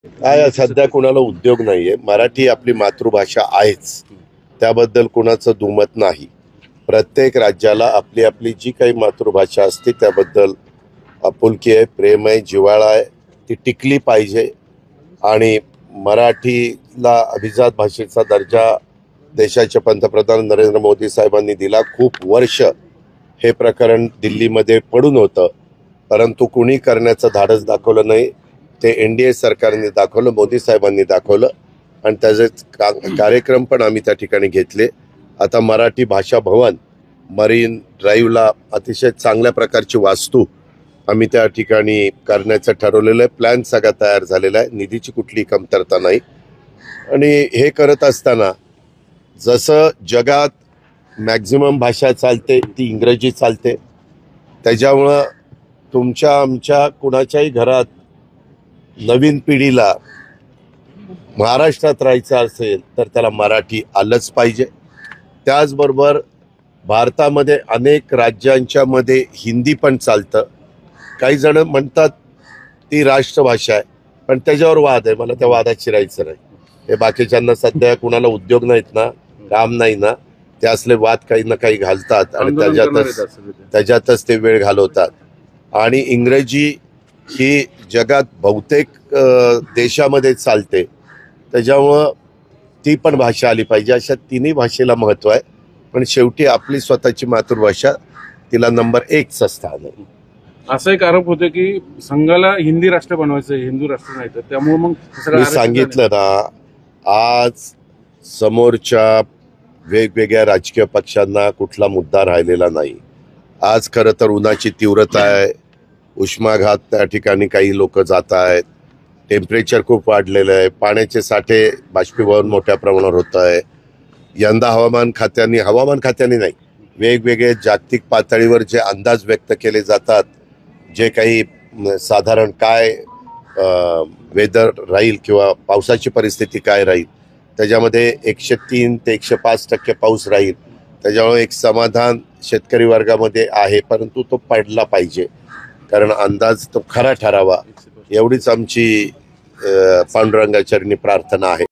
काय सध्या कोणाला उद्योग नाहीये. मराठी आपली मातृभाषा आहेच, त्याबद्दल कोणाचं दुमत नाही. प्रत्येक राज्याला आपली आपली जी काही मातृभाषा असते त्याबद्दल आपुलकी आहे, प्रेम आहे, जिव्हाळा आहे, ती टिकली पाहिजे. आणि मराठीला अभिजात भाषेचा दर्जा देशाचे पंतप्रधान नरेंद्र मोदी साहेबांनी दिला. खूप वर्ष हे प्रकरण दिल्लीमध्ये पडून होतं, परंतु कुणी करण्याचं धाडस दाखवलं नाही. ते NDA सरकारने दाखवलं, मोदी साहेबांनी दाखवलं आणि त्याचे कार्यक्रम पण आम्ही त्या ठिकाणी घेतले. आता मराठी भाषा भवन मरीन ड्राईव्हला अतिशय चांगल्या प्रकारची वास्तू आम्ही त्या ठिकाणी करण्याचं ठरवलेलं आहे. प्लॅन सगळा तयार झालेला आहे, निधीची कुठली कमतरता नाही. आणि हे करत असताना जसं जगात मॅक्झिमम भाषा चालते ती इंग्रजी चालते, त्याच्यामुळं तुमच्या आमच्या कुणाच्याही घरात नवीन पिढीला महाराष्ट्रात राहायचं असेल तर त्याला मराठी आलंच पाहिजे. त्याचबरोबर भारतामध्ये अनेक राज्यांच्या मध्ये हिंदी पण चालतं. काही जण म्हणतात ती राष्ट्रभाषा आहे, पण त्याच्यावर वाद आहे. मला त्या वादात शिरायचं नाही. हे बाकीच्यांना सध्या कुणाला उद्योग नाहीत ना, काम नाही ना, ते असले वाद काही ना काही घालतात आणि त्याच्यातच ते वेळ घालवतात. आणि इंग्रजी ही जगात बहुतेक देशामध्ये चालते, त्याच्यामुळं ती पण भाषा आली पाहिजे. अशा तिन्ही भाषेला महत्त्व आहे, पण शेवटी आपली स्वतःची मातृभाषा तिला नंबर 1चं स्थान आहे. असा एक आरोप होतो की संघाला हिंदी राष्ट्र बनवायचं, हिंदू राष्ट्र नाही, तर त्यामुळे मग मी सांगितलं ना, आज समोरच्या वेगवेगळ्या राजकीय पक्षांना कुठला मुद्दा राहिलेला नाही. आज खरं तर उन्हाची तीव्रता आहे, उष्माघात त्या ठिकाणी काही लोक जात आहेत, टेम्परेचर खूप वाढलेलं आहे, पाण्याचे साठे बाष्पीभवन मोठ्या प्रमाणावर होत आहे. यंदा हवामान खात्याने नाही, वेगवेगळे जागतिक पातळीवर जे अंदाज व्यक्त केले जातात, जे काही साधारण काय वेदर राहील किंवा पावसाची परिस्थिती काय राहील, त्याच्यामध्ये 103 ते 105% पाऊस राहील. त्याच्यामुळे एक समाधान शेतकरी वर्गामध्ये आहे, परंतु तो पडला पाहिजे, कारण अंदाज तो खरा ठरावा एवढीच आमची पांडुरंगाचरणी प्रार्थना आहे.